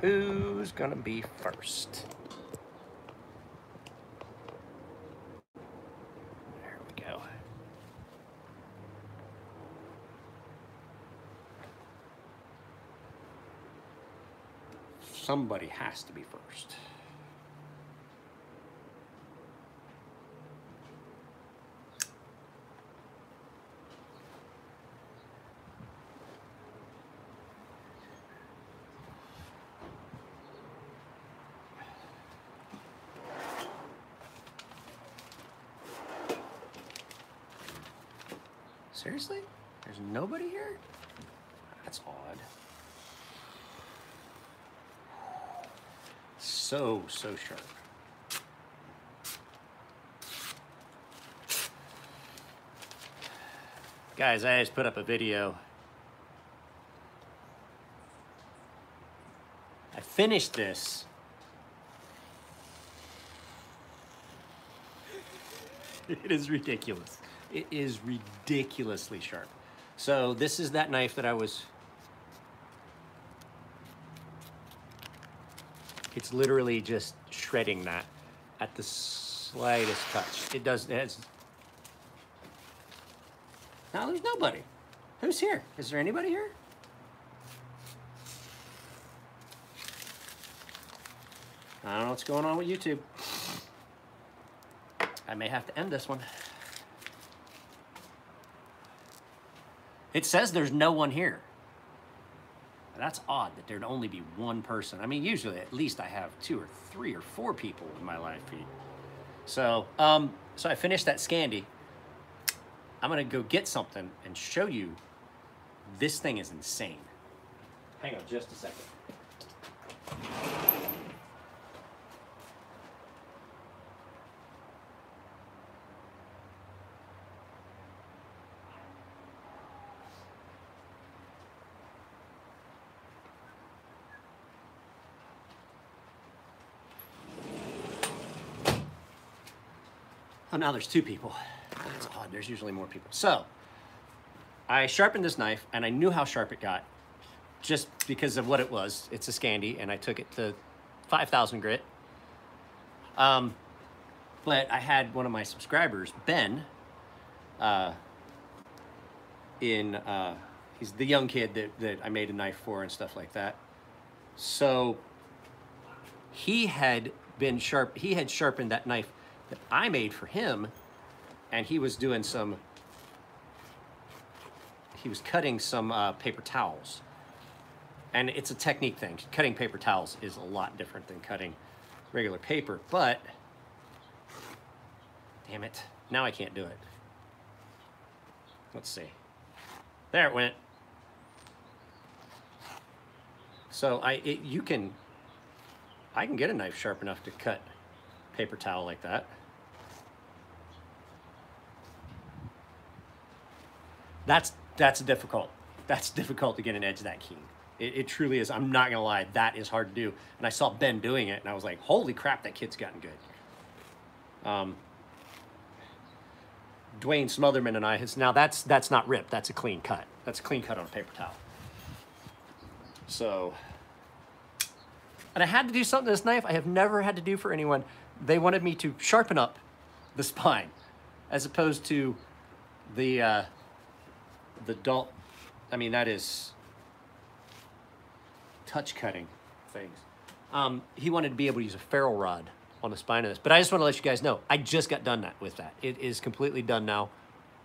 Who's gonna be first? There we go. Somebody has to be first. Seriously? There's nobody here? That's odd. So sharp. Guys, I just put up a video. I finished this. It is ridiculous. It is ridiculously sharp. So this is that knife that I was... It's literally just shredding that at the slightest touch. It does... It has... Now there's nobody. Who's here? Is there anybody here? I don't know what's going on with YouTube. I may have to end this one. It says there's no one here. That's odd that there'd only be one person. I mean, usually at least I have 2 or 3 or 4 people in my live feed. So, so I finished that Scandi. I'm gonna go get something and show you. This thing is insane. Hang on just a second. Oh, now there's 2 people. That's odd, there's usually more people. So, I sharpened this knife, and I knew how sharp it got, just because of what it was. It's a Scandi, and I took it to 5,000 grit. But I had one of my subscribers, Ben, he's the young kid that I made a knife for and stuff like that. So, he had sharpened that knife that I made for him, and he was doing he was cutting some paper towels. And it's a technique thing. Cutting paper towels is a lot different than cutting regular paper, but damn it, now I can't do it. Let's see. There it went. So I can get a knife sharp enough to cut paper towel like that. That's difficult. That's difficult to get an edge that keen. It truly is. I'm not gonna lie, that is hard to do. And I saw Ben doing it, and I was like, holy crap, that kid's gotten good. Dwayne Smotherman and I, now that's not ripped, that's a clean cut. That's a clean cut on a paper towel. So, and I had to do something to this knife I have never had to do for anyone. They wanted me to sharpen up the spine, as opposed to the dull, I mean, that is touch cutting things. He wanted to be able to use a ferrule rod on the spine of this, but I just want to let you guys know, I just got done with that. It is completely done now,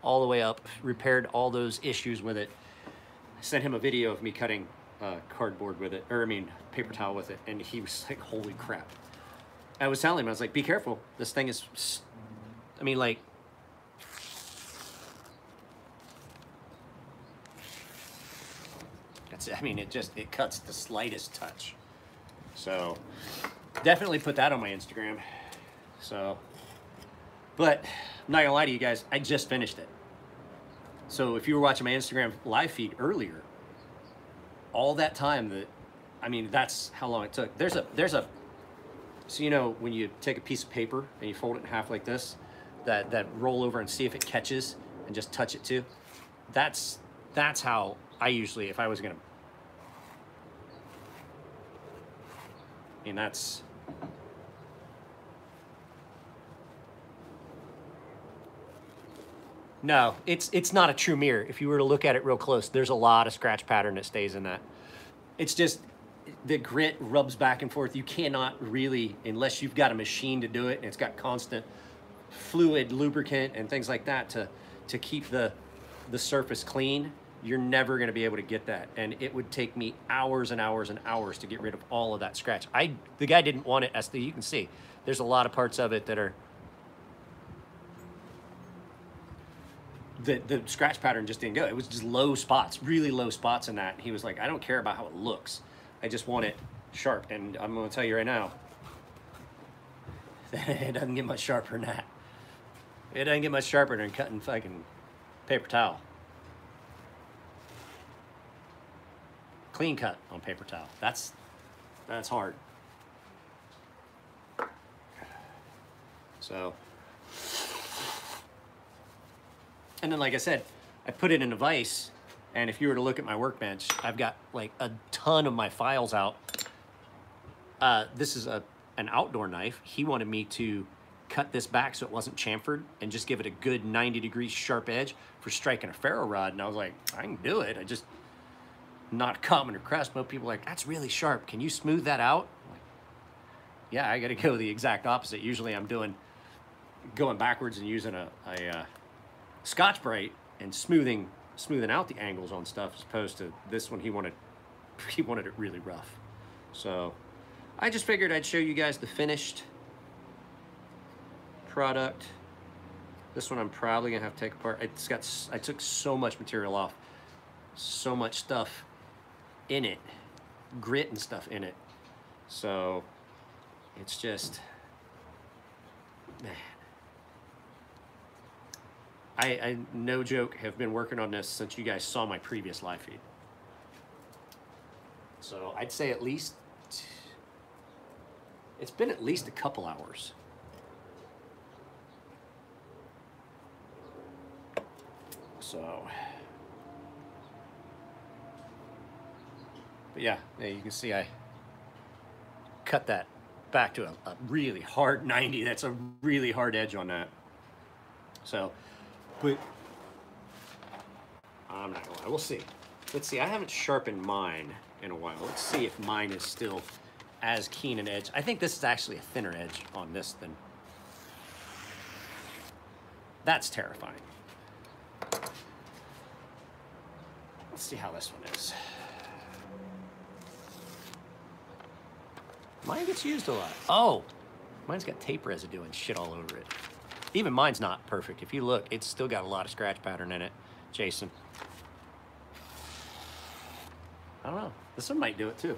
all the way up, repaired all those issues with it. I sent him a video of me cutting cardboard with it, or I mean, paper towel with it, and he was like, holy crap. I was telling him, I was like, be careful, this thing is, I mean, like, I mean, it cuts the slightest touch. So definitely put that on my Instagram. So, but I'm not gonna lie to you guys, I just finished it. So if you were watching my Instagram live feed earlier, all that time I mean, that's how long it took. So you know, when you take a piece of paper and you fold it in half like this, that roll over and see if it catches and just touch it too. That's how I usually, if I was gonna, mean, that's... No, it's not a true mirror. If you were to look at it real close, there's a lot of scratch pattern that stays in that. It's just the grit rubs back and forth. You cannot really, unless you've got a machine to do it, and it's got constant fluid, lubricant, and things like that to keep the surface clean, you're never going to be able to get that. And it would take me hours and hours and hours to get rid of all of that scratch. The guy didn't want it, as you can see. There's a lot of parts of it that are... The scratch pattern just didn't go. It was just low spots, really low spots in that. He was like, I don't care about how it looks. I just want it sharp. And I'm going to tell you right now, it doesn't get much sharper than that. It doesn't get much sharper than cutting fucking paper towel. Clean cut on paper towel. That's hard. So... And then, like I said, I put it in a vise, and if you were to look at my workbench, I've got like a ton of my files out. This is an outdoor knife. He wanted me to cut this back so it wasn't chamfered and just give it a good 90-degree sharp edge for striking a ferro rod. And I was like, I can do it. I just, not common request. Most people are like, that's really sharp. Can you smooth that out? I'm like, yeah, I got to go the exact opposite. Usually I'm going backwards and using a Scotch-Brite and smoothing out the angles on stuff, as opposed to this one. He wanted it really rough. So I just figured I'd show you guys the finished product. This one I'm probably gonna have to take apart. I took so much material off, so much stuff in it, grit and stuff in it. So it's just, man. I no joke, have been working on this since you guys saw my previous live feed. So I'd say at least, it's been at least a couple hours. So, but yeah, you can see I cut that back to a really hard 90. That's a really hard edge on that. So, but I'm not gonna lie, we'll see. Let's see, I haven't sharpened mine in a while. Let's see if mine is still as keen an edge. I think this is actually a thinner edge on this than, that's terrifying. Let's see how this one is. Mine gets used a lot. Oh, mine's got tape residue and shit all over it. Even mine's not perfect. If you look, it's still got a lot of scratch pattern in it, Jason. I don't know. This one might do it too.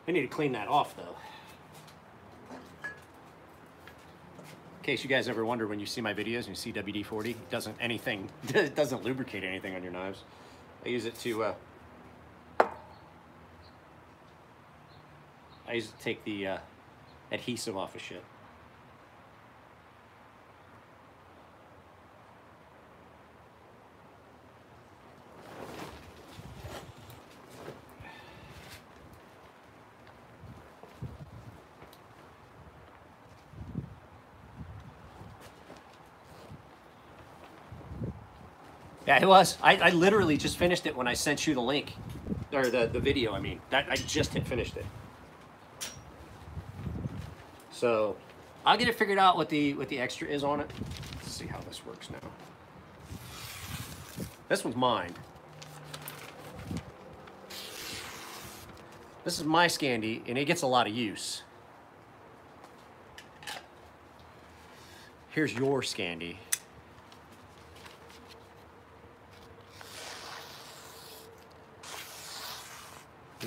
I need to clean that off though. In case you guys ever wonder when you see my videos and you see WD-40, it doesn't lubricate anything on your knives. I use it to take the adhesive off of shit. Yeah, it was. I literally just finished it when I sent you the link, or the video. I mean, I just had finished it. So I'll get it figured out what the extra is on it. Let's see how this works now. This one's mine. This is my Scandi, and it gets a lot of use. Here's your Scandi.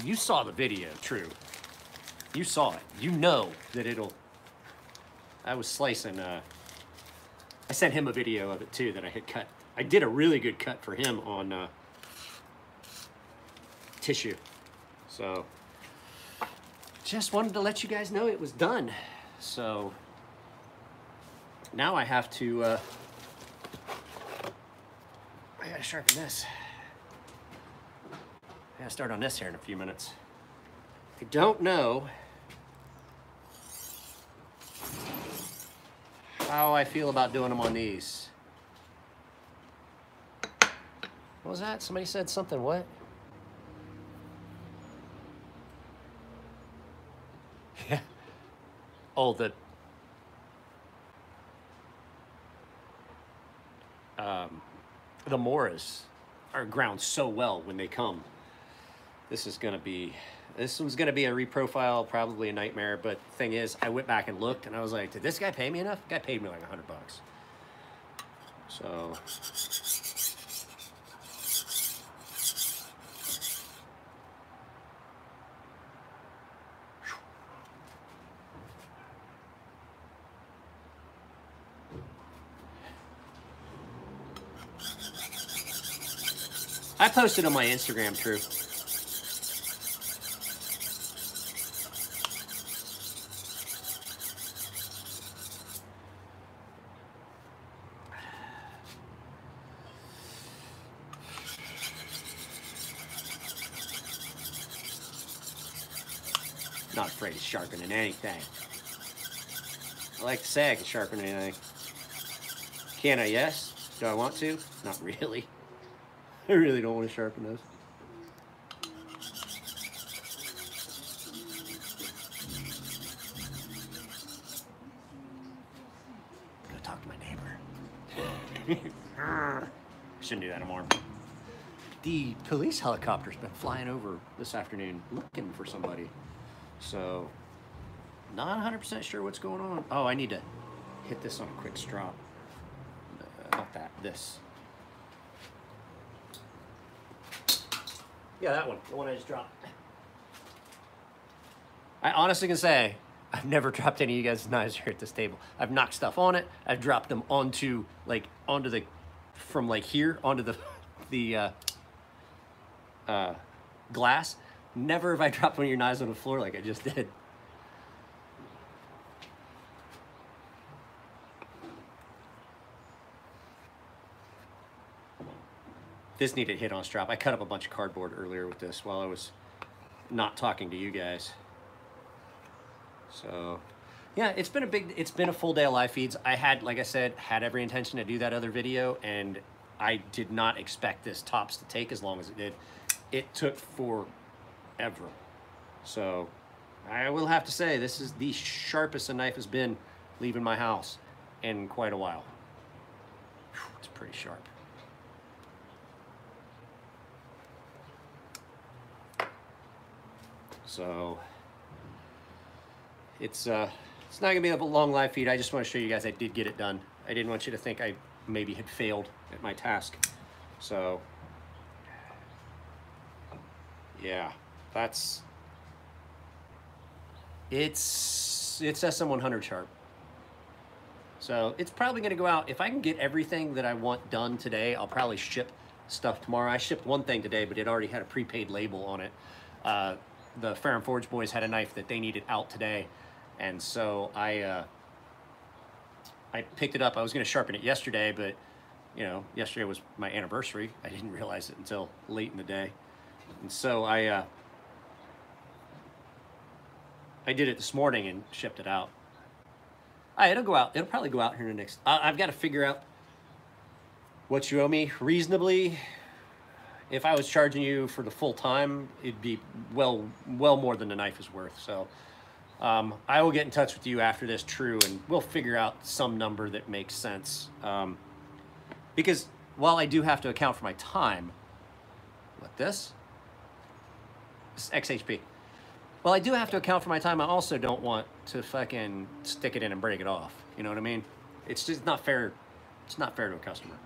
You saw the video, true. You saw it. You know that it'll... I was slicing... I sent him a video of it too that I had cut. I did a really good cut for him on tissue. So, just wanted to let you guys know it was done. So, now I have to... I gotta sharpen this. I gotta start on this here in a few minutes. I don't know how I feel about doing them on these. What was that? Somebody said something, what? Yeah. Oh, the moras are ground so well when they come. This one's gonna be a reprofile, probably a nightmare, but the thing is, I went back and looked and I was like, did this guy pay me enough? The guy paid me like $100. So I posted on my Instagram, True. Not afraid of sharpening anything. I like to say I can sharpen anything. Can I? Yes. Do I want to? Not really. I really don't want to sharpen those. Go talk to my neighbor. Shouldn't do that anymore. The police helicopter's been flying over this afternoon looking for somebody. So, not 100% sure what's going on. Oh, I need to hit this on a quick strop. Not that, this. Yeah, that one, the one I just dropped. I honestly can say, I've never dropped any of you guys' knives here at this table. I've knocked stuff on it. I've dropped them onto the, from like here, onto the glass. Never have I dropped one of your knives on the floor like I just did. This needed hit on strap. I cut up a bunch of cardboard earlier with this while I was not talking to you guys. So, yeah, it's been a full day of live feeds. I had, like I said, had every intention to do that other video, and I did not expect this tops to take as long as it did. It took forever. So, I will have to say, this is the sharpest a knife has been leaving my house in quite a while. Whew, it's pretty sharp. So it's not gonna be a long live feed. I just want to show you guys I did get it done. I didn't want you to think I maybe had failed at my task. So yeah, it's SM100 sharp. So it's probably gonna go out. If I can get everything that I want done today, I'll probably ship stuff tomorrow. I shipped one thing today, but it already had a prepaid label on it. The Fair and Forge boys had a knife that they needed out today, and so I picked it up. I was going to sharpen it yesterday, but you know, yesterday was my anniversary. I didn't realize it until late in the day, and so I did it this morning and shipped it out. It'll go out. It'll probably go out here in the next. I've got to figure out what you owe me reasonably. If I was charging you for the full time, it'd be well more than the knife is worth. So I will get in touch with you after this, True, and we'll figure out some number that makes sense. Because while I do have to account for my time, this is XHP. Well, I do have to account for my time. I also don't want to fucking stick it in and break it off. You know what I mean? It's just not fair. It's not fair to a customer.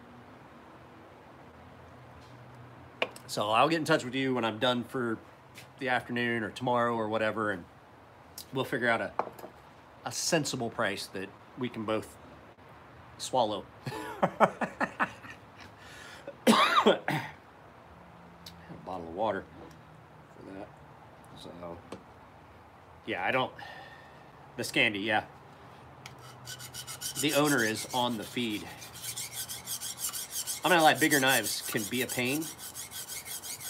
So I'll get in touch with you when I'm done for the afternoon or tomorrow or whatever, and we'll figure out a sensible price that we can both swallow. A bottle of water for that. So, yeah, the Scandi, yeah. The owner is on the feed. I'm not gonna lie, bigger knives can be a pain.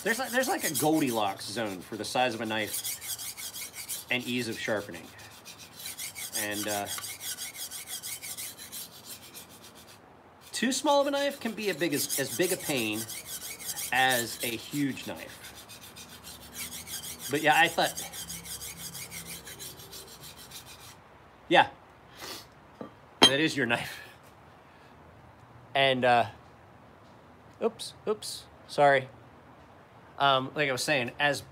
There's like a Goldilocks zone for the size of a knife and ease of sharpening. And too small of a knife can be as big a pain as a huge knife. But yeah, I thought, yeah, that is your knife. And, oops, sorry. Like I was saying, as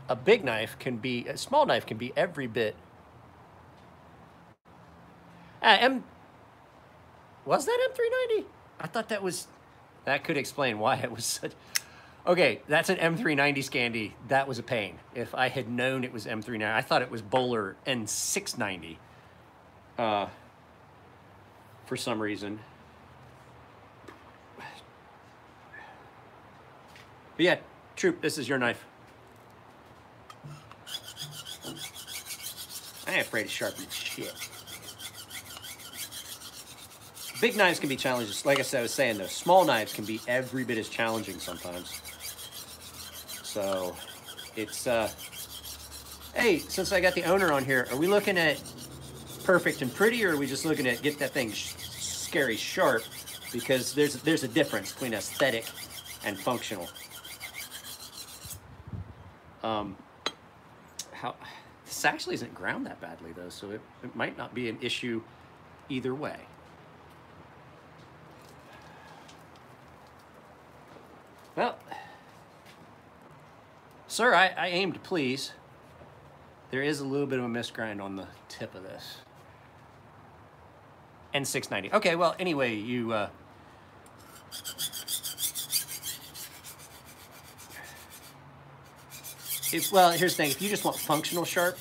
a big knife can be, a small knife can be every bit. Was that M390? I thought that could explain why it was such. Okay, that's an M390 Scandi. That was a pain. If I had known it was M390, I thought it was Bowler N690 for some reason. But yeah, Troop, this is your knife. I ain't afraid of sharpening shit. Big knives can be challenging. Like I was saying, though, small knives can be every bit as challenging sometimes. So, it's, hey, since I got the owner on here, are we looking at perfect and pretty, or are we just looking at get that thing scary sharp? Because there's a difference between aesthetic and functional. This actually isn't ground that badly, though, so it might not be an issue either way. Well, sir, I aim to please. There is a little bit of a misgrind on the tip of this. N690. Okay, well, anyway, you... well, here's the thing. If you just want functional sharp,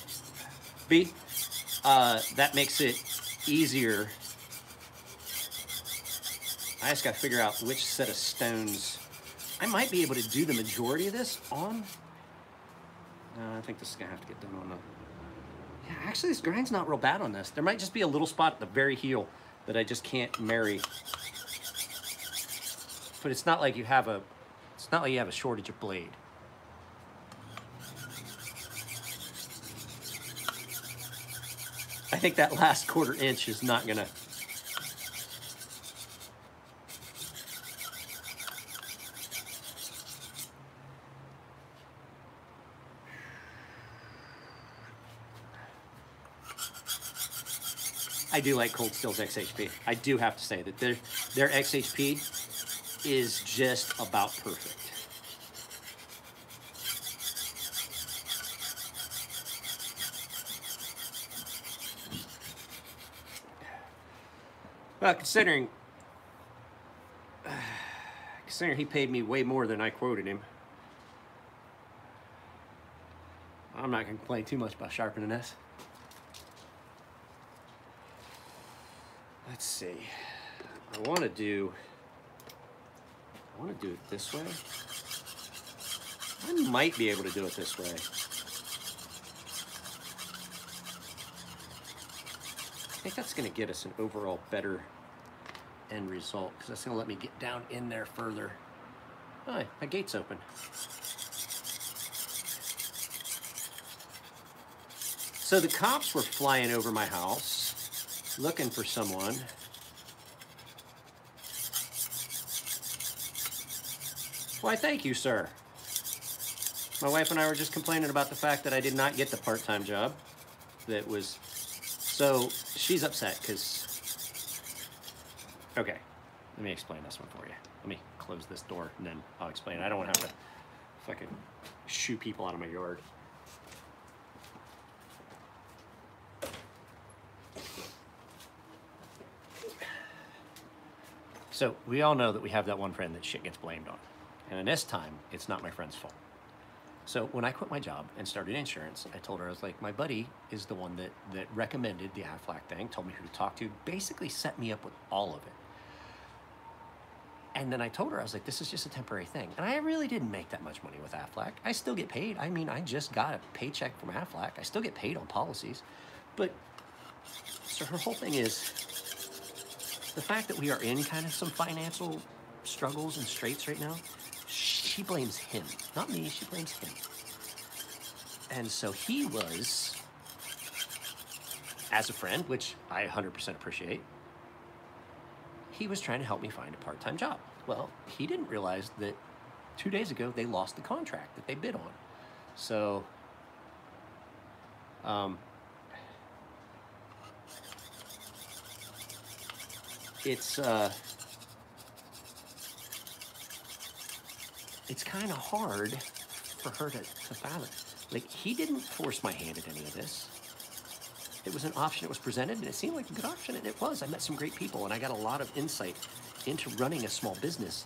that makes it easier. I just got to figure out which set of stones... I might be able to do the majority of this on... I think this is going to have to get done on the... Yeah, actually, this grind's not real bad on this. There might just be a little spot at the very heel that I just can't marry. But it's not like you have a... It's not like you have a shortage of blade. I think that last 1/4 inch is not going to... I do like Cold Steel's XHP. I do have to say that their XHP is just about perfect. Well, considering he paid me way more than I quoted him, I'm not going to complain too much about sharpening this. Let's see. I want to do it this way. I might be able to do it this way. I think that's going to get us an overall better end result, because that's going to let me get down in there further. Oh, my gate's open. So the cops were flying over my house looking for someone. Why, thank you, sir. My wife and I were just complaining about the fact that I did not get the part-time job. That was... So, she's upset because... Okay, let me explain this one for you. Let me close this door and then I'll explain. I don't want to have to fucking shoo people out of my yard. So we all know that we have that one friend that shit gets blamed on. And in this time, it's not my friend's fault. So when I quit my job and started insurance, I told her, I was like, my buddy is the one that recommended the Aflac thing, told me who to talk to, basically set me up with all of it. And then I told her, I was like, this is just a temporary thing. And I really didn't make that much money with Aflac. I still get paid. I mean, I just got a paycheck from Aflac. I still get paid on policies. But, so her whole thing is, the fact that we are in kind of some financial struggles and straits right now, she blames him, not me, she blames him. And so he was as a friend, which I 100% appreciate, he was trying to help me find a part-time job. Well, he didn't realize that 2 days ago they lost the contract that they bid on. So, it's kind of hard for her to fathom. Like, he didn't force my hand at any of this. It was an option that was presented, and it seemed like a good option, and it was. I met some great people, and I got a lot of insight into running a small business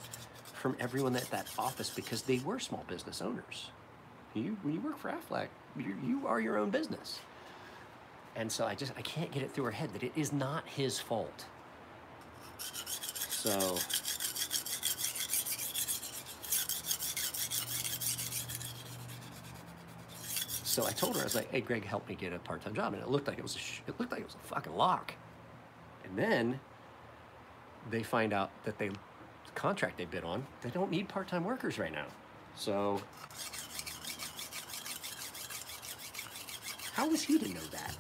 from everyone at that office, because they were small business owners. When you work for Aflac, you are your own business. And so I can't get it through her head that it is not his fault. So I told her, I was like, "Hey, Greg, help me get a part-time job," and it looked like it was a fucking lock. And then they find out that the contract they bid on, they don't need part-time workers right now. So how was he to know that?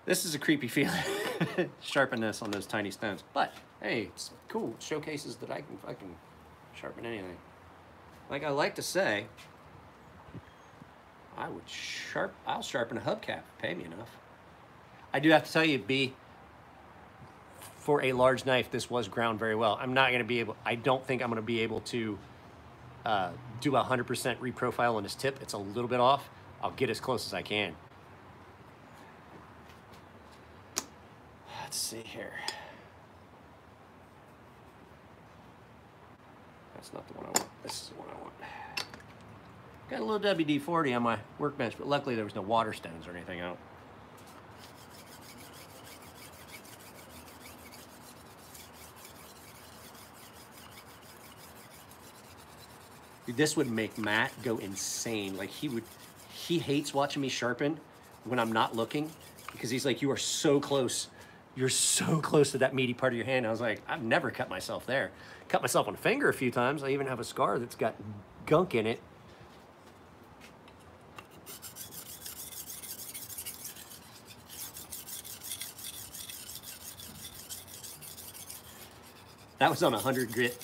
This is a creepy feeling, sharpenness on those tiny stones. But hey, it's cool. It showcases that I can fucking sharpen anything. Like I like to say, I'll sharpen a hubcap. Pay me enough. I do have to tell you, B, for a large knife, this was ground very well. I'm not going to be able, I don't think I'm going to be able to do a 100% reprofile on this tip. It's a little bit off. I'll get as close as I can. Let's see here. That's not the one I want. This is the one I want. Got a little WD-40 on my workbench, but luckily there was no water stones or anything out. Dude, this would make Matt go insane. Like he hates watching me sharpen when I'm not looking, because he's like, "You are so close. You're so close to that meaty part of your hand." I was like, I've never cut myself there. Cut myself on the finger a few times. I even have a scar that's got gunk in it. That was on a 100 grit.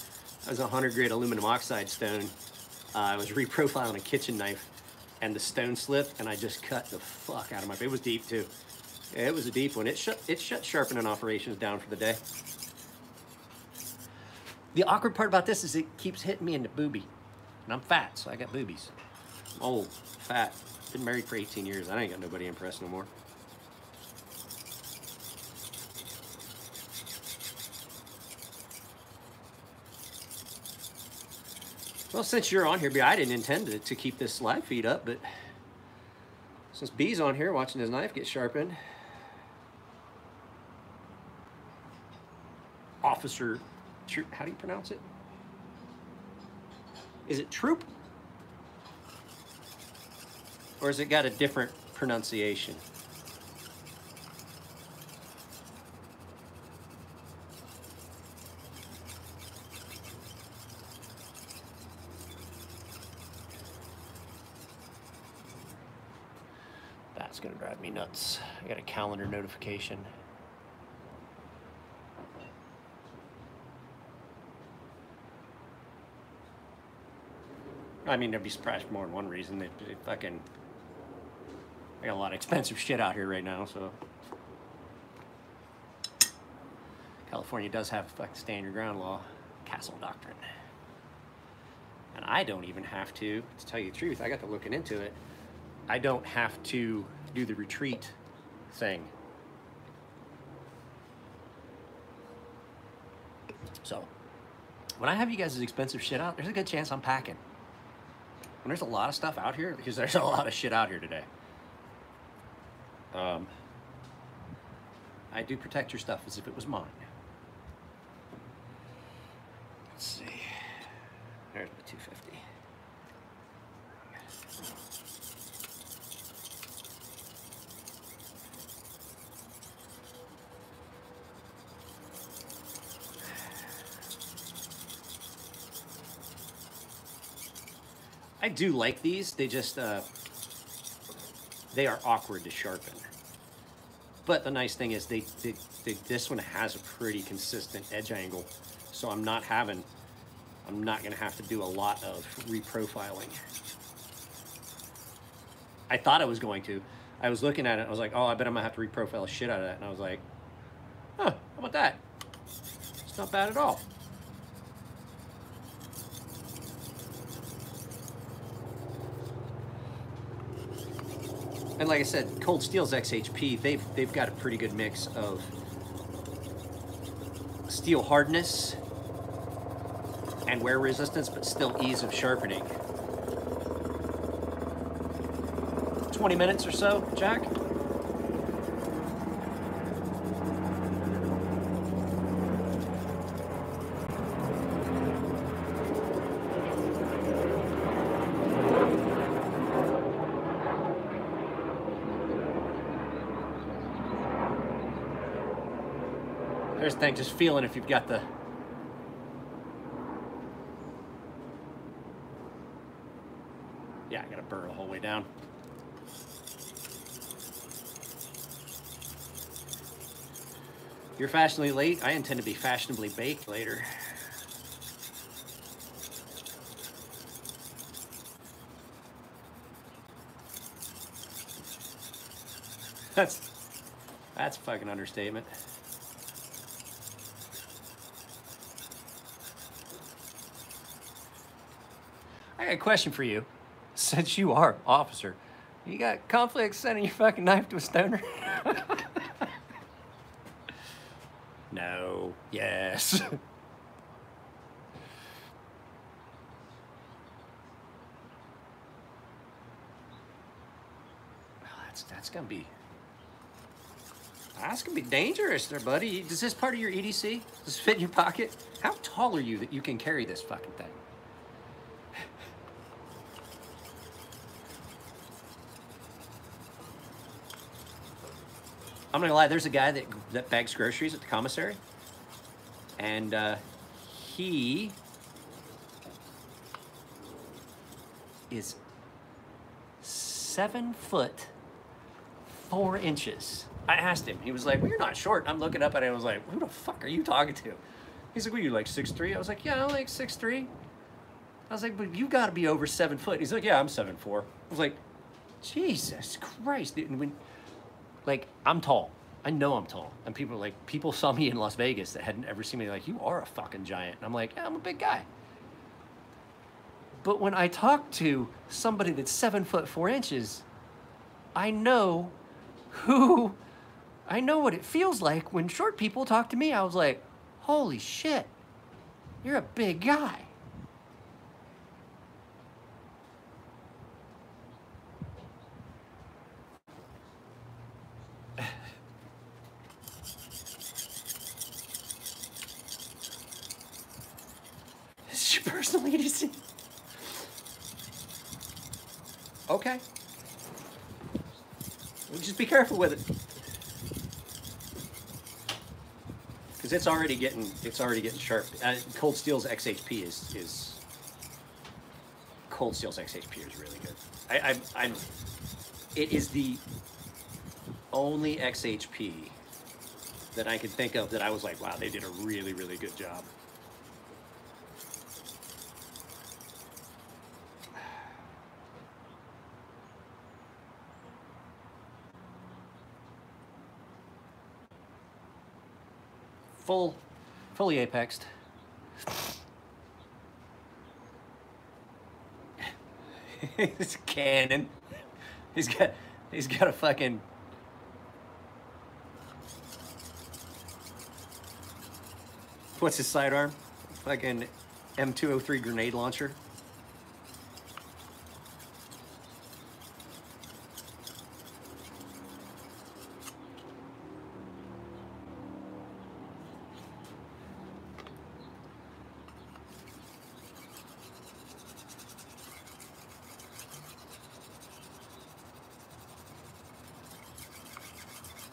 That was a 100 grit aluminum oxide stone. I was reprofiling a kitchen knife, and the stone slipped, and I just cut the fuck out of my. It was deep too. It was a deep one. It shut sharpening operations down for the day. The awkward part about this is it keeps hitting me in the boobie. And I'm fat, so I got boobies. I'm old, fat. Been married for 18 years. I ain't got nobody impressed no more. Well, since you're on here, B, I didn't intend to keep this live feed up, but since B's on here watching his knife get sharpened, Officer, how do you pronounce it? Is it Troop? Or has it got a different pronunciation? That's gonna drive me nuts. I got a calendar notification. I mean, I'd be surprised for more than one reason. They fucking, I got a lot of expensive shit out here right now, so. California does have fucking stand your ground law, castle doctrine. And I don't even have to tell you the truth, I got to looking into it. I don't have to do the retreat thing. So, when I have you guys' expensive shit out, there's a good chance I'm packing. And there's a lot of stuff out here, because there's a lot of shit out here today. I do protect your stuff as if it was mine. Let's see. There's the 250. I do like these. They just, they are awkward to sharpen. But the nice thing is this one has a pretty consistent edge angle. So I'm not gonna have to do a lot of reprofiling. I thought I was going to. I was looking at it, I was like, oh, I bet I'm gonna have to reprofile the shit out of that. And I was like, huh, how about that? It's not bad at all. And like I said, Cold Steel's XHP, they've got a pretty good mix of steel hardness and wear resistance, but still ease of sharpening. 20 minutes or so, Jack? There's the thing, just feeling if you've got the... Yeah, I gotta burn the whole way down. You're fashionably late. I intend to be fashionably baked later. That's a fucking understatement. I got a question for you. Since you are officer, you got conflicts sending your fucking knife to a stoner? No. Yes. That's gonna be dangerous there, buddy. Is this part of your EDC? Does this fit in your pocket? How tall are you that you can carry this fucking thing? I'm not gonna lie, there's a guy that bags groceries at the commissary, and he is 7'4". I asked him, he was like, well, you're not short. I'm looking up at him, I was like, who the fuck are you talking to? He's like, well, you like 6'3"? I was like, yeah, I'm like 6'3". I was like, but you gotta be over 7 foot. He's like, yeah, I'm 7'4". I was like, Jesus Christ, dude. When, like, I'm tall. I know I'm tall. And people saw me in Las Vegas that hadn't ever seen me, like, you are a fucking giant. And I'm like, yeah, I'm a big guy. But when I talk to somebody that's 7'4", I know what it feels like when short people talk to me. I was like, holy shit, you're a big guy. This is your personal EDC. Okay. Just be careful with it, because it's already getting sharp. Cold Steel's XHP is Cold Steel's XHP is really good. It is the only XHP that I could think of that I was like, wow, they did a really, really good job. Fully apexed. It's a cannon. He's got a fucking... What's his sidearm? Fucking M203 grenade launcher.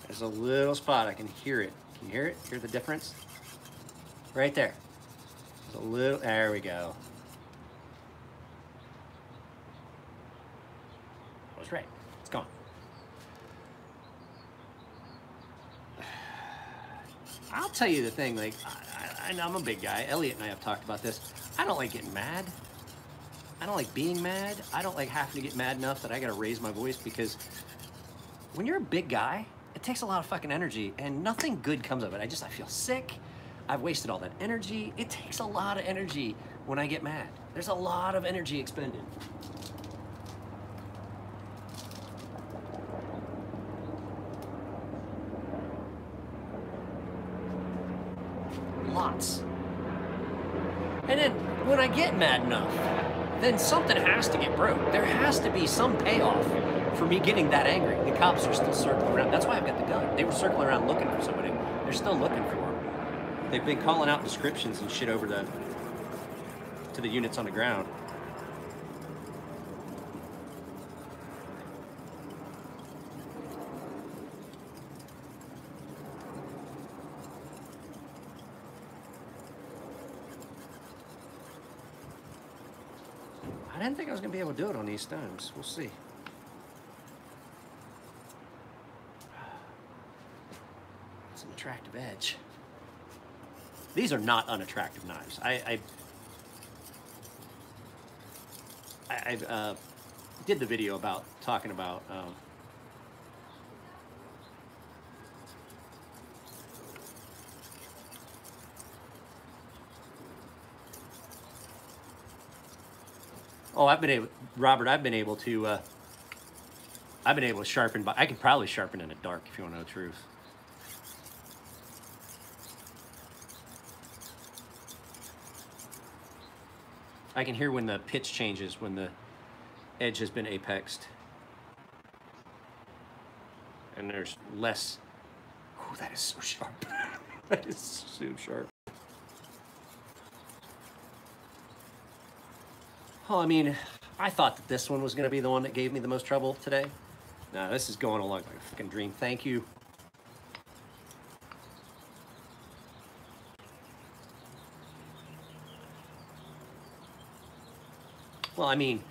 There's a little spot, I can hear it. Can you hear it? Hear the difference? Right there. There's a little, there we go. right. It's gone. I'll tell you the thing, like, I'm a big guy. Elliot and I have talked about this. I don't like getting mad. I don't like being mad. I don't like having to get mad enough that I gotta raise my voice, because when you're a big guy, it takes a lot of fucking energy and nothing good comes of it. I feel sick. I've wasted all that energy. It takes a lot of energy when I get mad. There's a lot of energy expended. Lots. And then when I get mad enough, then something has to get broke. There has to be some payoff for me getting that angry. The cops are still circling around. That's why I've got the gun. They were circling around looking for somebody. They're still looking for him. They've been calling out descriptions and shit over to the units on the ground. I didn't think I was gonna be able to do it on these stones. We'll see. It's an attractive edge. These are not unattractive knives. I did the video about talking about oh, I've been able to sharpen, but I could probably sharpen in the dark if you want to know the truth. I can hear when the pitch changes, when the edge has been apexed. And there's less. Oh, that is so sharp. That is so sharp. Oh, I mean, I thought that this one was going to be the one that gave me the most trouble today. No, this is going along like a fucking dream. Thank you. Well, I mean,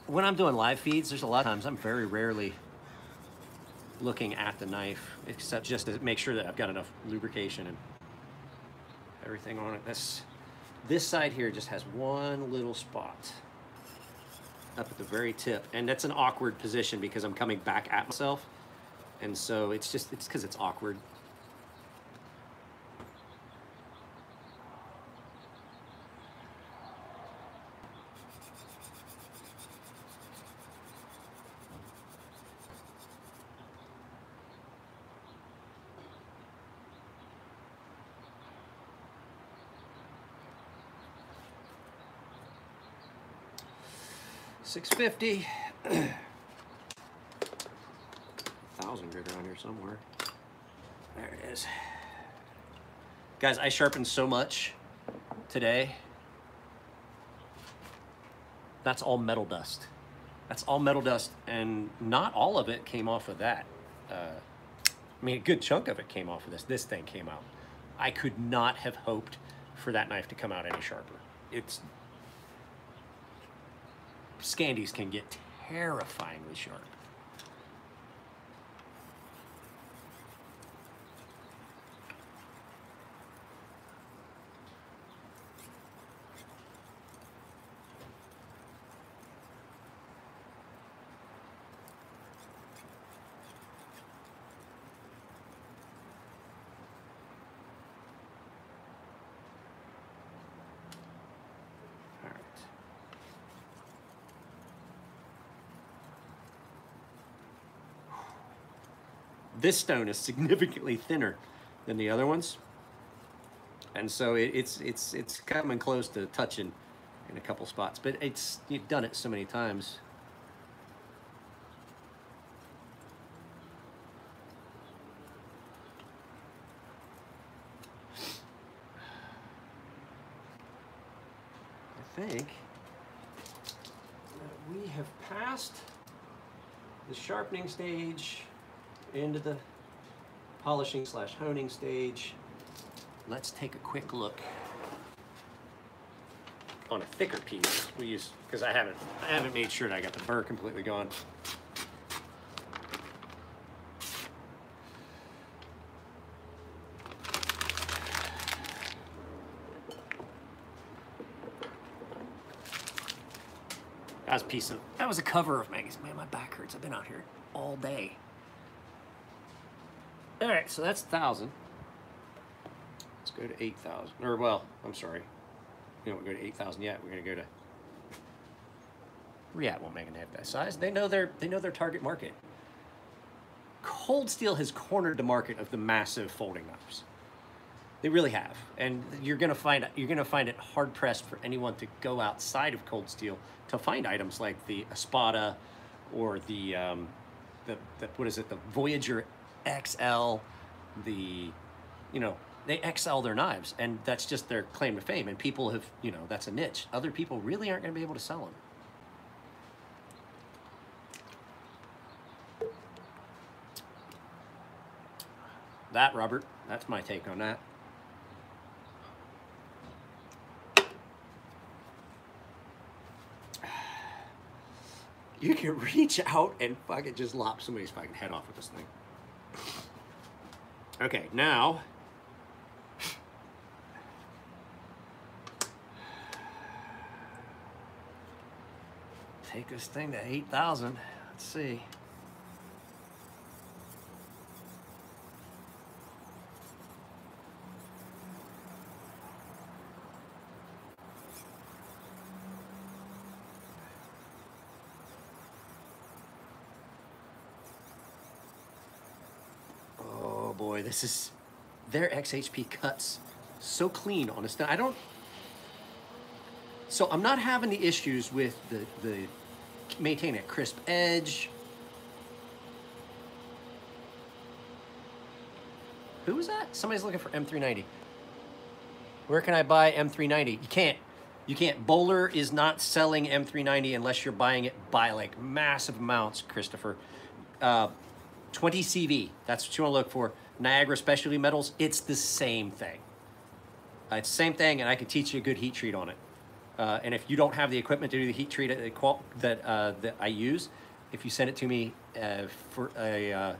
when I'm doing live feeds, there's a lot of times I'm very rarely looking at the knife, except just to make sure that I've got enough lubrication and everything on it. This side here just has one little spot up at the very tip, and that's an awkward position because I'm coming back at myself, and so it's because it's awkward. $650. 1,000 grit around here somewhere. There it is. Guys, I sharpened so much today. That's all metal dust. That's all metal dust, and not all of it came off of that. I mean, a good chunk of it came off of this. This thing came out. I could not have hoped for that knife to come out any sharper. Scandies can get terrifyingly sharp. This stone is significantly thinner than the other ones, and so it's coming close to touching in a couple spots. But you've done it so many times. I think that we have passed the sharpening stage into the polishing / honing stage. Let's take a quick look on a thicker piece, we use, because I haven't made sure that I got the burr completely gone. That was a cover of magazine. Man, my back hurts. I've been out here all day. All right, so that's 1,000. Let's go to 8,000. Or, well, I'm sorry. We don't go to 8,000 yet. We're going to go to... Riyadh won't make an half that size. They know their target market. Cold steel has cornered the market of the massive folding knives. They really have, and you're gonna find it hard pressed for anyone to go outside of cold steel to find items like the Espada or the what is it, the Voyager XL. They XL their knives, and that's just their claim to fame. And people have, that's a niche. Other people really aren't gonna be able to sell them. That, Robert, that's my take on that. You can reach out and fucking just lop somebody's fucking head off with this thing. Okay, now take this thing to 8,000. Let's see. Boy, this is, their XHP cuts so clean on this. So I'm not having the issues with the maintaining a crisp edge. Who was that? Somebody's looking for M390. Where can I buy M390? You can't. Bowler is not selling M390 unless you're buying it by like massive amounts, Christopher. 20 CV, that's what you want to look for. Niagara Specialty Metals, it's the same thing. It's the same thing, and I can teach you a good heat treat on it. And if you don't have the equipment to do the heat treat that I use, if you send it to me for a, I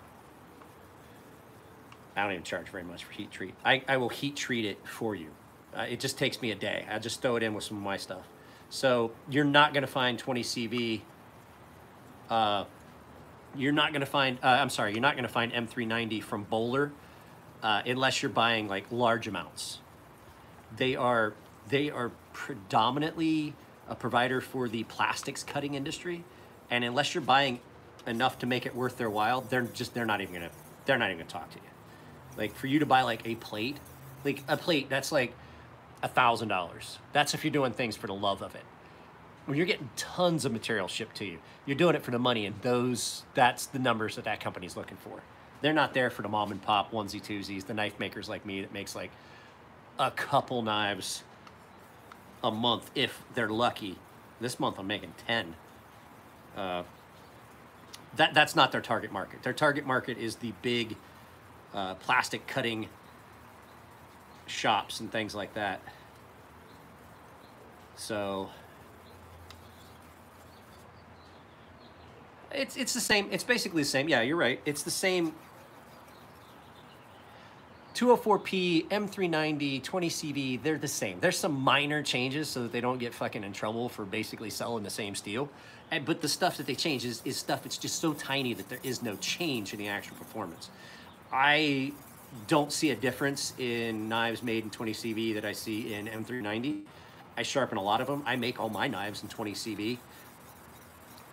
don't even charge very much for heat treat. I will heat treat it for you. It just takes me a day. I just throw it in with some of my stuff. So you're not gonna find 20 CV, you're not going to find, you're not going to find M390 from Bowler unless you're buying like large amounts. They are predominantly a provider for the plastics cutting industry, and unless you're buying enough to make it worth their while, they're not even going to talk to you. Like for you to buy like a plate that's like $1,000. That's if you're doing things for the love of it. When you're getting tons of material shipped to you, you're doing it for the money, and that's the numbers that company's looking for. They're not there for the mom and pop onesie twosies, the knife makers like me that makes like a couple knives a month if they're lucky. This month I'm making 10. That's not their target market. Their target market is the big plastic cutting shops and things like that. So it's the same. It's basically the same. Yeah, you're right. It's the same. 204P, M390, 20CV, they're the same. There's some minor changes so that they don't get fucking in trouble for basically selling the same steel. But the stuff that they change is stuff that's just so tiny that there is no change in the actual performance. I don't see a difference in knives made in 20CV that I see in M390. I sharpen a lot of them. I make all my knives in 20CV.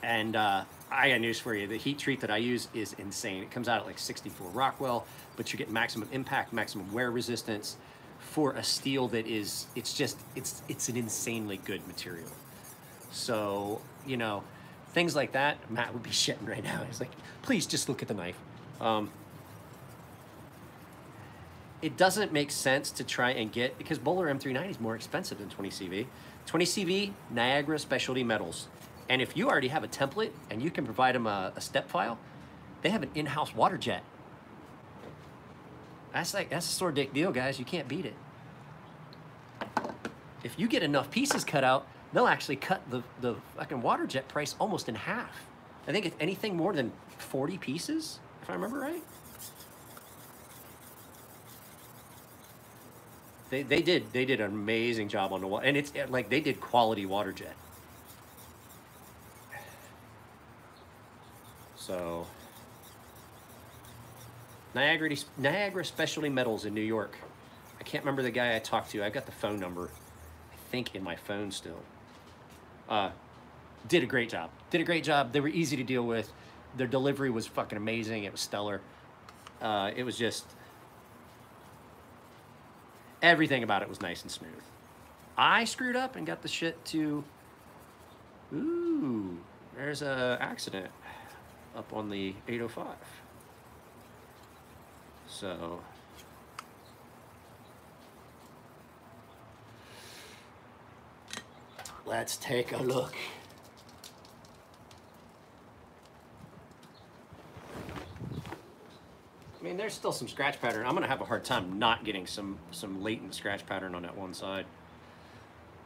And I got news for you. The heat treat that I use is insane. It comes out at like 64 Rockwell, but you get maximum impact, maximum wear resistance for a steel that is, it's an insanely good material. So, things like that, Matt would be shitting right now. He's like, please just look at the knife. It doesn't make sense to try and get, because Bowler M390 is more expensive than 20CV. 20CV, Niagara Specialty Metals. And if you already have a template and you can provide them a step file, they have an in-house water jet. That's a sore dick deal, guys. You can't beat it. if you get enough pieces cut out, they'll actually cut the fucking water jet price almost in half. I think it's anything more than 40 pieces, if I remember right. They did an amazing job on the water, and it's like they did quality water jet. So Niagara Specialty Metals in New York. I can't remember the guy I talked to. I got the phone number, I think, in my phone still. Did a great job. Did a great job. They were easy to deal with. Their delivery was fucking amazing. It was stellar. It was just, everything about it was nice and smooth. I screwed up and got the shit to, ooh, there's a accident up on the 805. So, let's take a look. I mean, there's still some scratch pattern. I'm gonna have a hard time not getting some latent scratch pattern on that one side.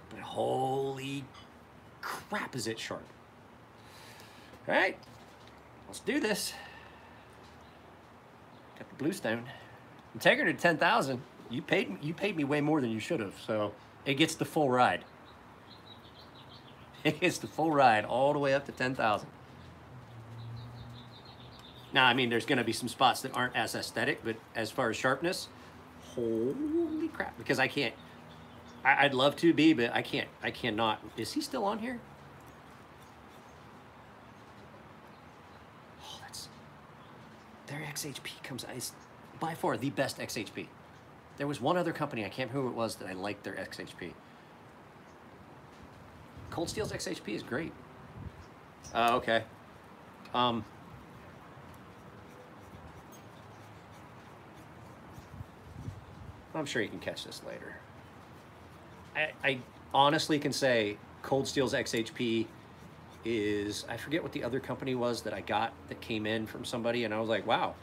But holy crap, is it sharp. All right, let's do this. Got the bluestone. I'm taking it to 10,000. You paid me way more than you should have, so it gets the full ride. It gets the full ride all the way up to 10,000. Now, I mean, there's going to be some spots that aren't as aesthetic, but as far as sharpness, holy crap! Because I can't. I'd love to be, but I can't. I cannot. Is he still on here? Oh, that's their XHP comes. It's by far the best XHP. There was one other company, I can't remember who it was, that I liked their XHP. Cold Steel's XHP is great. Okay. I'm sure you can catch this later. I honestly can say Cold Steel's XHP is, I forget what the other company was that I got that came in from somebody, and I was like, wow,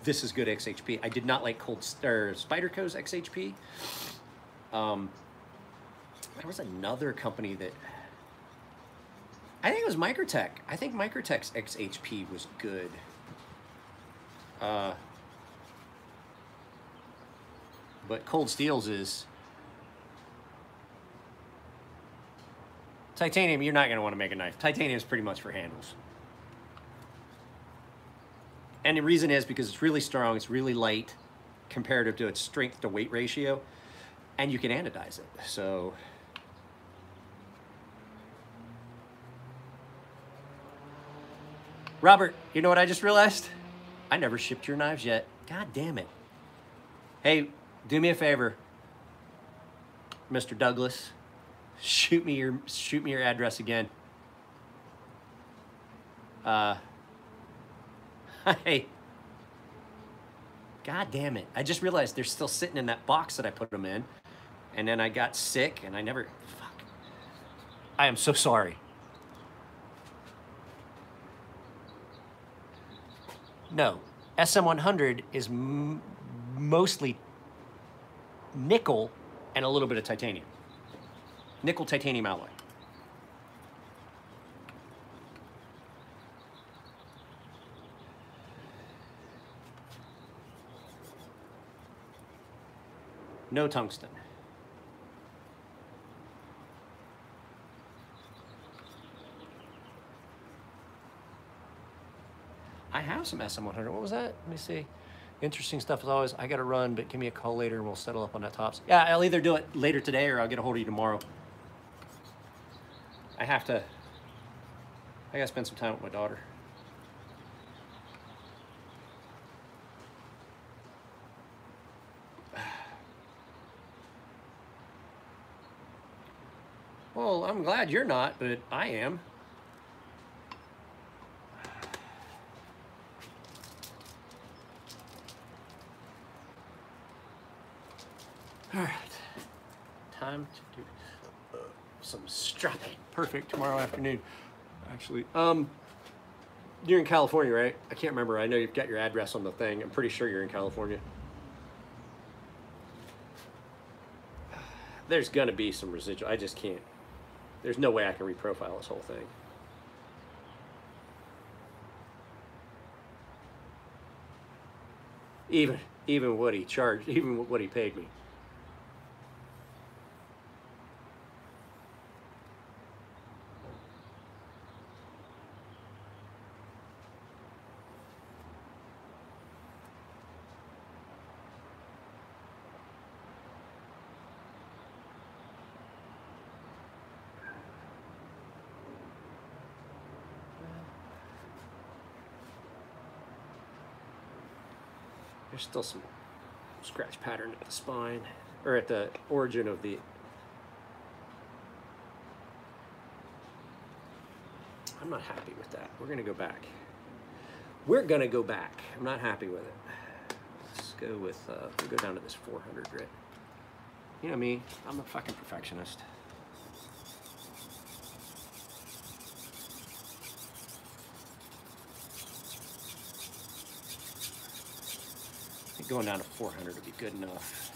this is good XHP. I did not like Spyderco's XHP. There was another company that, I think it was Microtech. I think Microtech's XHP was good. But Cold Steel's is titanium. You're not going to want to make a knife. Titanium is pretty much for handles. And the reason is because it's really strong, it's really light comparative to its strength to weight ratio, and you can anodize it. So Robert, you know what I just realized? I never shipped your knives yet. God damn it. Hey, do me a favor, Mr. Douglas. Shoot me your address again. Hey. God damn it. I just realized they're still sitting in that box that I put them in. And then I got sick and I never, fuck. I am so sorry. No, SM100 is mostly nickel and a little bit of titanium. Nickel titanium alloy. No tungsten. I have some SM100. What was that? Let me see. Interesting stuff as always. I got to run, but give me a call later and we'll settle up on that tops. Yeah, I'll either do it later today or I'll get a hold of you tomorrow. I got to spend some time with my daughter. Well, I'm glad you're not, but I am. All right, time to do some strapping. Perfect, tomorrow afternoon, actually. You're in California, right? I can't remember. I know you've got your address on the thing. I'm pretty sure you're in California. there's gonna be some residual. I just can't. There's no way I can reprofile this whole thing. Even what he charged, even what he paid me. There's still some scratch pattern at the spine, or at the origin of the... I'm not happy with that. We're gonna go back. We're gonna go back. I'm not happy with it. Let's go with, we'll go down to this 400 grit. You know me, I'm a fucking perfectionist. Going down to 400 would be good enough.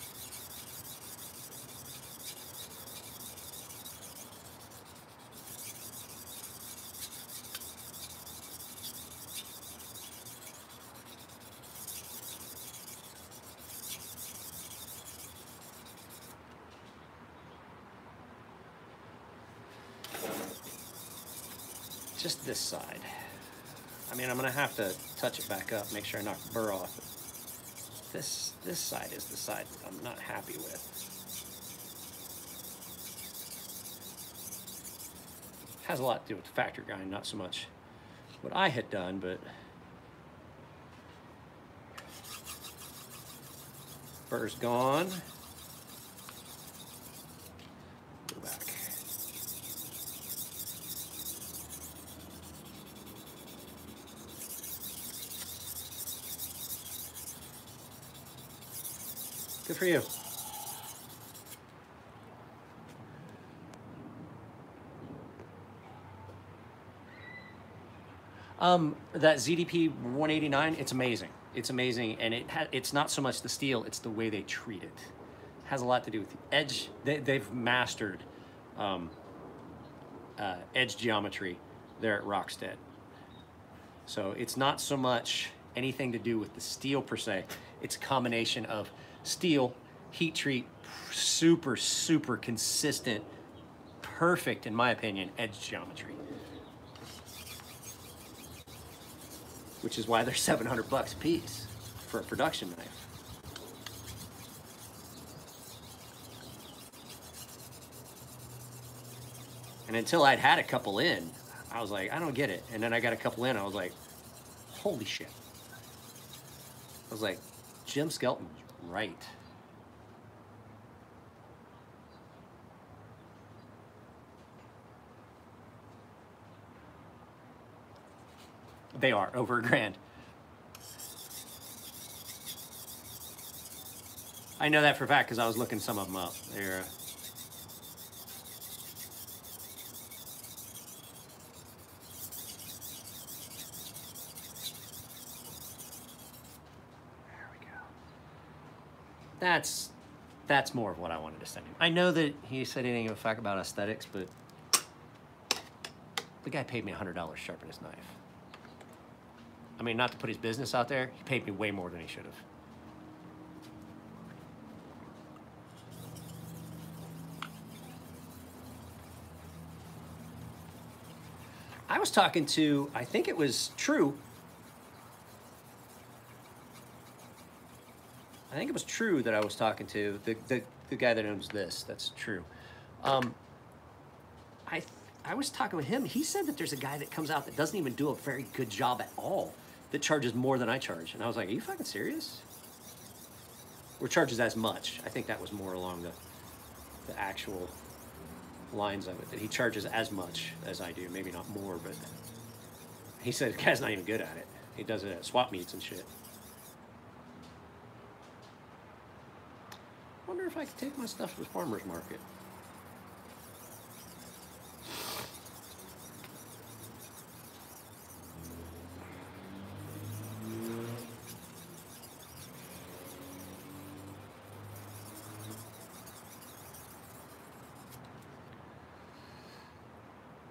Just this side. I mean, I'm gonna have to touch it back up, make sure I knock the burr off. This side is the side that I'm not happy with. Has a lot to do with the factory grind, not so much what I had done, but burr's gone. Go back. Good for you. That ZDP 189, it's amazing. It's amazing, and it's not so much the steel, it's the way they treat it. It has a lot to do with the edge. They've mastered edge geometry there at Rockstead. So it's not so much anything to do with the steel per se. It's a combination of steel, heat treat, super, super consistent, perfect, in my opinion, edge geometry. Which is why they're $700 a piece for a production knife. And until I'd had a couple in, I was like, I don't get it. And then I got a couple in, I was like, holy shit. I was like, Jim Skelton's right. They are over $1,000. I know that for a fact because I was looking some of them up. They're there we go. That's more of what I wanted to send him. I know that he said he didn't give a fuck about aesthetics, but the guy paid me $100 to sharpen his knife. I mean, not to put his business out there, he paid me way more than he should have. I was talking to, I think it was True. I think it was True that I was talking to, the guy that owns this, that's True. I was talking with him, he said that there's a guy that comes out that doesn't even do a very good job at all, that charges more than I charge. And I was like, are you fucking serious? Or charges as much. I think that was more along the actual lines of it, that he charges as much as I do, maybe not more, but he said the guy's not even good at it. He does it at swap meets and shit. Wonder if I could take my stuff to the farmer's market.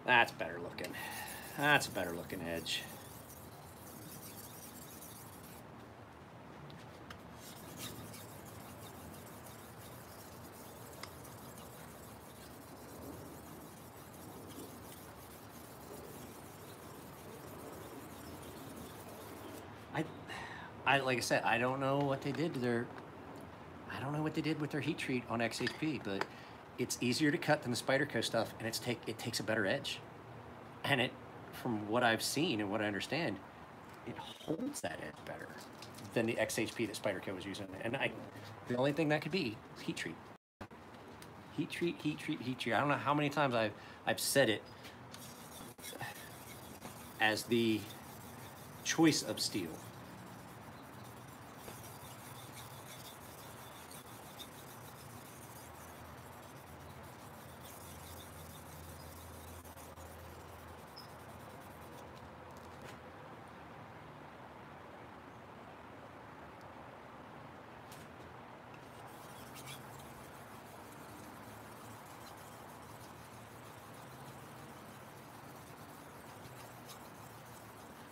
That's better looking. That's a better looking edge. I like I said, I don't know what they did to their, I don't know what they did with their heat treat on XHP, but it's easier to cut than the Spyderco stuff, and it takes a better edge. And it, from what I've seen and what I understand, it holds that edge better than the XHP that Spyderco was using. And the only thing that could be is heat treat. Heat treat, heat treat, heat treat. I don't know how many times I've said it as the choice of steel.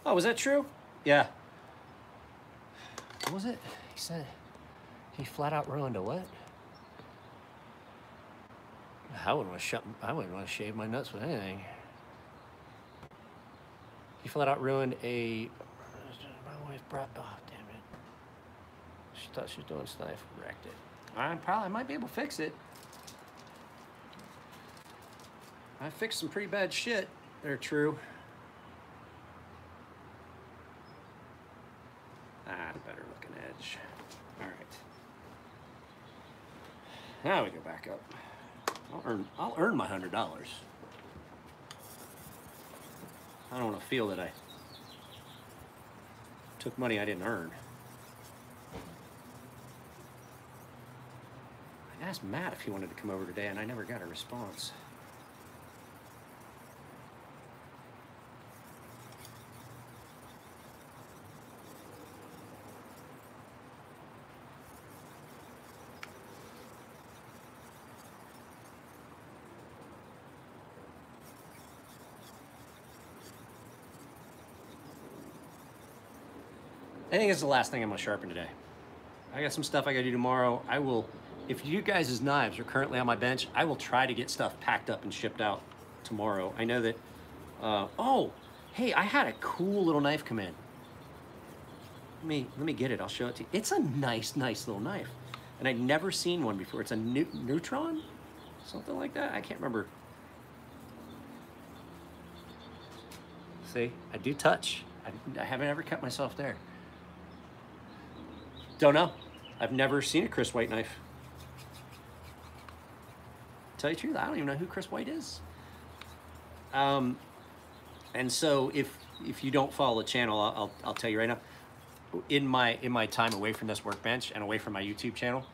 Oh, was that true? Yeah. What was it? He said he flat out ruined a what? I wouldn't want to shave my nuts with anything. He flat out ruined a. My wife brought. Oh damn it! She thought she was doing stuff. Wrecked it. I might be able to fix it. I fixed some pretty bad shit. They're true. Better looking edge. All right. Now we go back up. I'll earn my $100. I don't want to feel that I took money I didn't earn. I asked Matt if he wanted to come over today, and I never got a response. I think it's the last thing I'm gonna sharpen today. I got some stuff I gotta do tomorrow. I will, if you guys' knives are currently on my bench, I will try to get stuff packed up and shipped out tomorrow. I know that, oh, hey, I had a cool little knife come in. Let me get it, I'll show it to you. It's a nice little knife. And I'd never seen one before. It's a Neutron? Something like that, I can't remember. See, I do touch. I haven't ever cut myself there. Don't know. I've never seen a Chris White knife. Tell you the truth, I don't even know who Chris White is. And so if you don't follow the channel, I'll tell you right now. In my time away from this workbench and away from my YouTube channel,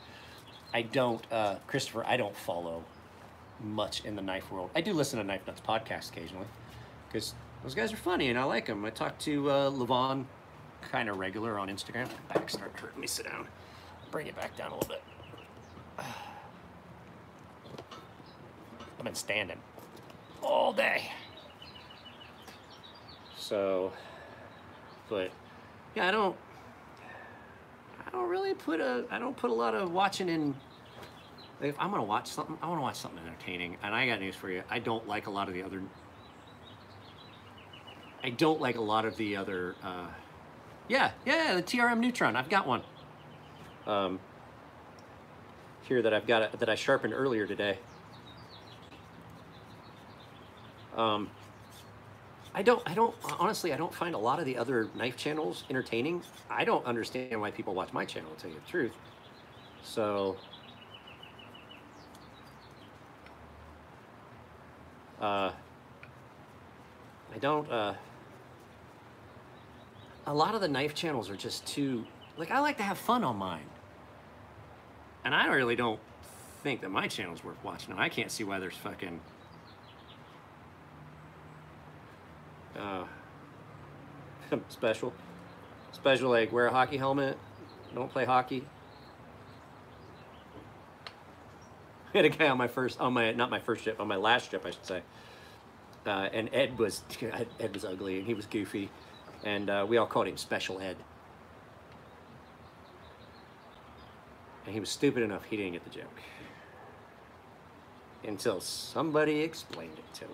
I don't, Christopher, I don't follow much in the knife world. I do listen to Knife Nuts podcast occasionally because those guys are funny and I like them. I talk to Levon kind of regular on Instagram. My back started hurting me. Sit down. Bring it back down a little bit. I've been standing all day. So, but yeah, I don't really put a lot of watching in. If I'm gonna watch something, I want to watch something entertaining. And I got news for you. I don't like a lot of the other. Yeah, the TRM Neutron. I've got one. Here that I've got that I sharpened earlier today. I don't honestly, I don't find a lot of the other knife channels entertaining. I don't understand why people watch my channel, to tell you the truth. So I don't a lot of the knife channels are just too, like, I like to have fun on mine. And I really don't think that my channel's worth watching. And I can't see why there's fucking special, like wear a hockey helmet, don't play hockey. I had a guy on my not my first trip, on my last trip, I should say. And Ed was ugly and he was goofy, and we all called him Special Ed. And he was stupid enough he didn't get the joke until somebody explained it to him.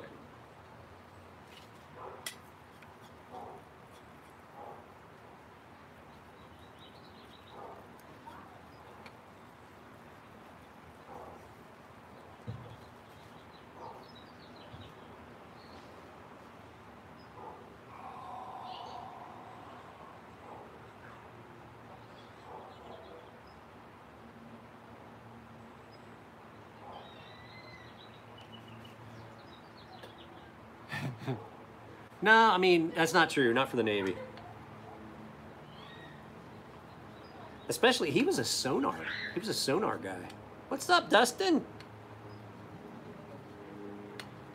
No, I mean, that's not true. Not for the Navy. Especially, he was a sonar. He was a sonar guy. What's up, Dustin?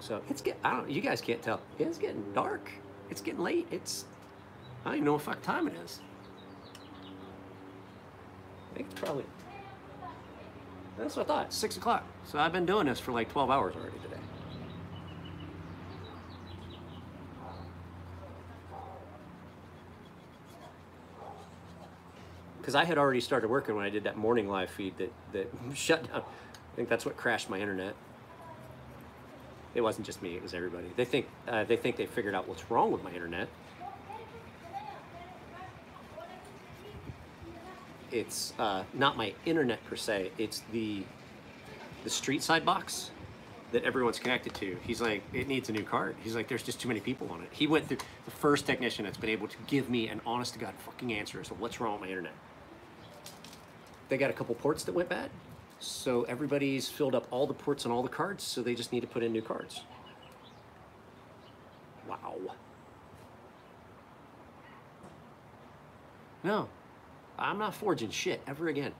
So it's I don't. You guys can't tell. It's getting dark. It's getting late. I don't even know what fuck time it is. I think it's probably. That's what I thought. 6 o'clock. So I've been doing this for like 12 hours already today. Because I had already started working when I did that morning live feed that shut down. I think that's what crashed my internet. It wasn't just me; it was everybody. They think they figured out what's wrong with my internet. It's not my internet per se. It's the street side box that everyone's connected to. He's like, it needs a new card. He's like, there's just too many people on it. He went through the first technician that's been able to give me an honest to God fucking answer as to what's wrong with my internet. They got a couple ports that went bad, so everybody's filled up all the ports on all the cards, so they just need to put in new cards. Wow. No, I'm not forging shit ever again.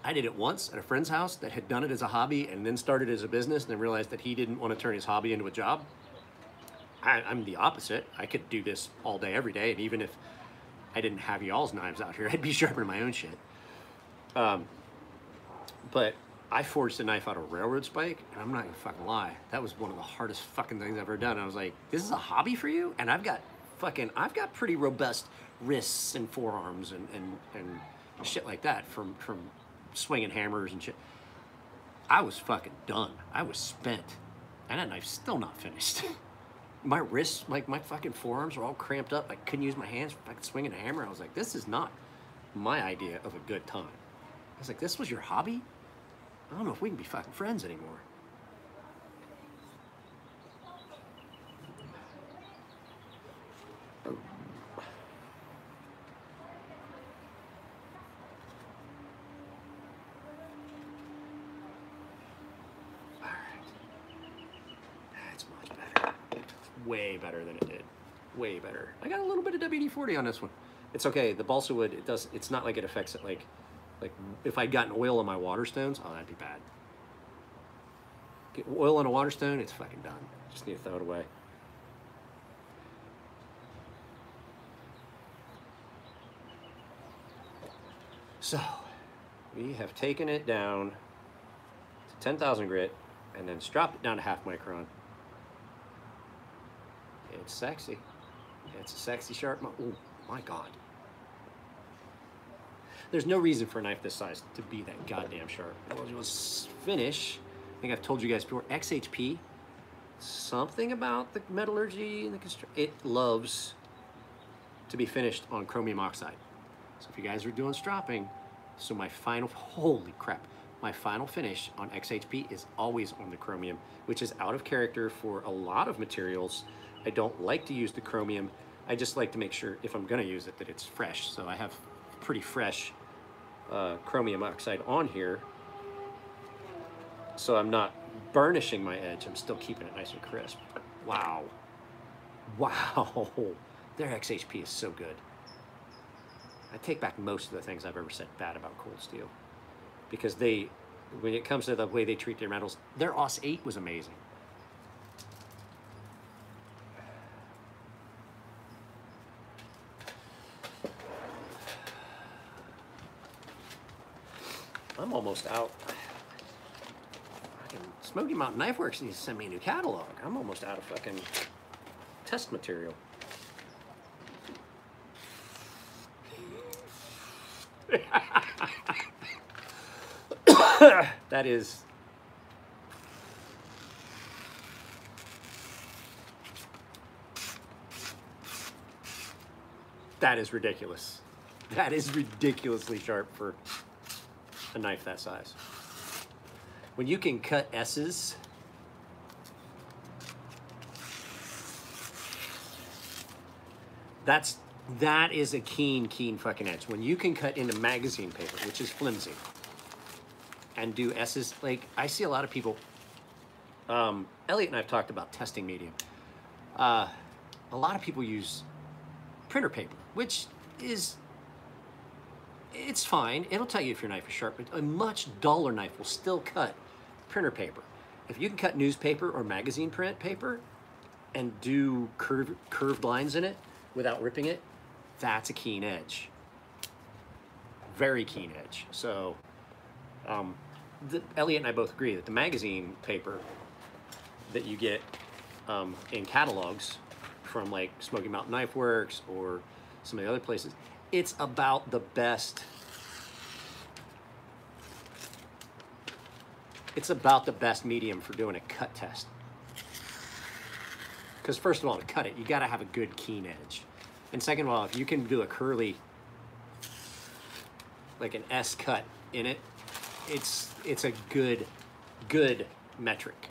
I did it once at a friend's house that had done it as a hobby and then started as a business and then realized that he didn't want to turn his hobby into a job. I'm the opposite. I could do this all day, every day, and even if I didn't have y'all's knives out here, I'd be sharpening my own shit. But I forged a knife out of a railroad spike, and I'm not gonna fucking lie. That was one of the hardest fucking things I've ever done. I was like, this is a hobby for you? And I've got pretty robust wrists and forearms and shit like that from swinging hammers and shit. I was fucking done. I was spent. And that knife's still not finished. My wrists, like my fucking forearms are all cramped up. I couldn't use my hands for fucking swinging a hammer. I was like, this is not my idea of a good time. I was like, this was your hobby? I don't know if we can be fucking friends anymore. Oh. All right. That's much better. Way better than it did. Way better. I got a little bit of WD-40 on this one. It's okay. The balsa wood, it's not like it affects it like if I'd gotten oil on my water stones, oh, that'd be bad. Get oil on a water stone, it's fucking done. Just need to throw it away. So, we have taken it down to 10,000 grit and then dropped it down to 0.5 micron. It's sexy. It's a sexy sharp. Oh my God. There's no reason for a knife this size to be that goddamn sharp. It was finish. I think I've told you guys before. XHP. Something about the metallurgy and it loves to be finished on chromium oxide. So if you guys are doing stropping, so my final, holy crap, my final finish on XHP is always on the chromium, which is out of character for a lot of materials. I don't like to use the chromium. I just like to make sure if I'm gonna use it that it's fresh. So I have pretty fresh chromium oxide on here. So I'm not burnishing my edge. I'm still keeping it nice and crisp. Wow. Wow. Their XHP is so good. I take back most of the things I've ever said bad about Cold Steel. Because when it comes to the way they treat their metals, their OS 8 was amazing. I'm almost out. fucking Smoky Mountain Knife Works needs to send me a new catalog. I'm almost out of fucking test material. That is... That is ridiculous. That is ridiculously sharp for a knife that size. When you can cut S's, that is a keen fucking edge. When you can cut into magazine paper, which is flimsy, and do S's, like I see a lot of people, Elliot and I have talked about testing medium. A lot of people use printer paper, which is, it's fine. It'll tell you if your knife is sharp, but a much duller knife will still cut printer paper. If you can cut newspaper or magazine print paper and do curved lines in it without ripping it, that's a keen edge. Very keen edge. So Elliot and I both agree that the magazine paper that you get in catalogs from like Smoky Mountain Knife Works or some of the other places, it's about the best. It's about the best medium for doing a cut test. Because first of all, to cut it, you gotta have a good keen edge. And second of all, if you can do a curly, like an S cut in it, it's a good metric.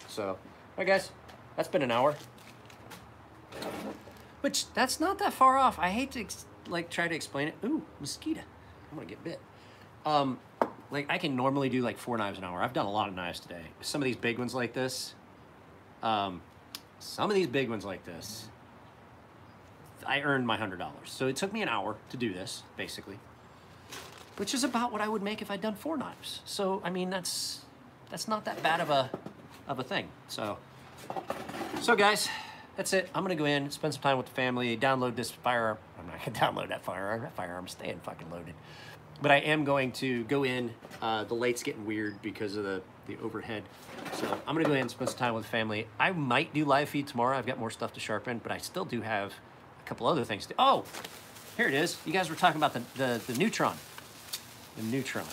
So, all right guys, that's been an hour. Which, that's not that far off. I hate to like try to explain it. Ooh, mosquito. I'm gonna get bit. Like I can normally do like 4 knives an hour. I've done a lot of knives today. Some of these big ones like this, I earned my $100. So it took me an hour to do this, basically, which is about what I would make if I'd done 4 knives. So I mean, that's not that bad of a thing. So guys, that's it. I'm gonna go in, spend some time with the family, download this firearm. I'm not gonna download that firearm. That firearm's staying fucking loaded. But I am going to go in. The light's getting weird because of the overhead. So I'm gonna go in and spend some time with the family. I might do live feed tomorrow. I've got more stuff to sharpen, but I still do have a couple other things to. Oh, here it is. You guys were talking about the Neutron. The Neutron.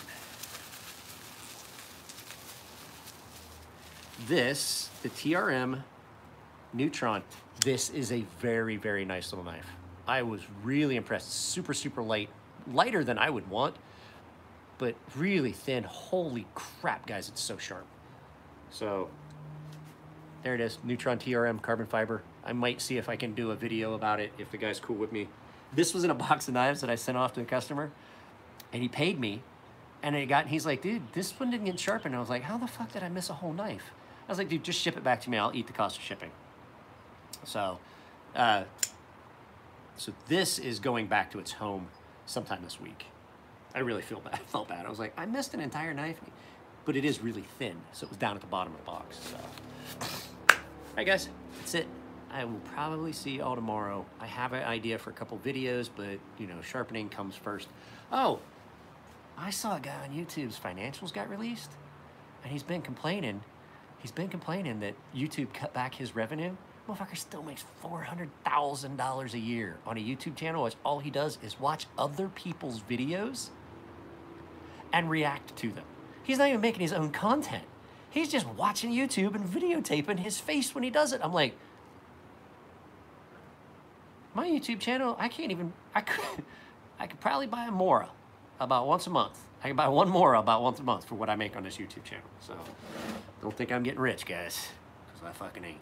This, the TRM Neutron. This is a very, very nice little knife. I was really impressed. Super, super light. Lighter than I would want, but really thin. Holy crap, guys, it's so sharp. So there it is, Neutron TRM carbon fiber. I might see if I can do a video about it if the guy's cool with me. This was in a box of knives that I sent off to a customer, and he paid me, and he's like, dude, this one didn't get sharpened. I was like, how the fuck did I miss a whole knife? I was like, dude, just ship it back to me. I'll eat the cost of shipping. So, so this is going back to its home sometime this week. I really felt bad. I was like, I missed an entire knife, but it is really thin, so it was down at the bottom of the box. So, all right, guys, that's it. I will probably see you all tomorrow. I have an idea for a couple videos, but you know, sharpening comes first. Oh, I saw a guy on YouTube's financials got released, and he's been complaining. He's been complaining that YouTube cut back his revenue. Motherfucker still makes $400,000 a year on a YouTube channel, which all he does is watch other people's videos and react to them. He's not even making his own content. He's just watching YouTube and videotaping his face when he does it. I'm like, my YouTube channel, I could probably buy a Mora about once a month. I can buy one Mora about once a month for what I make on this YouTube channel. So don't think I'm getting rich, guys, because I fucking ain't.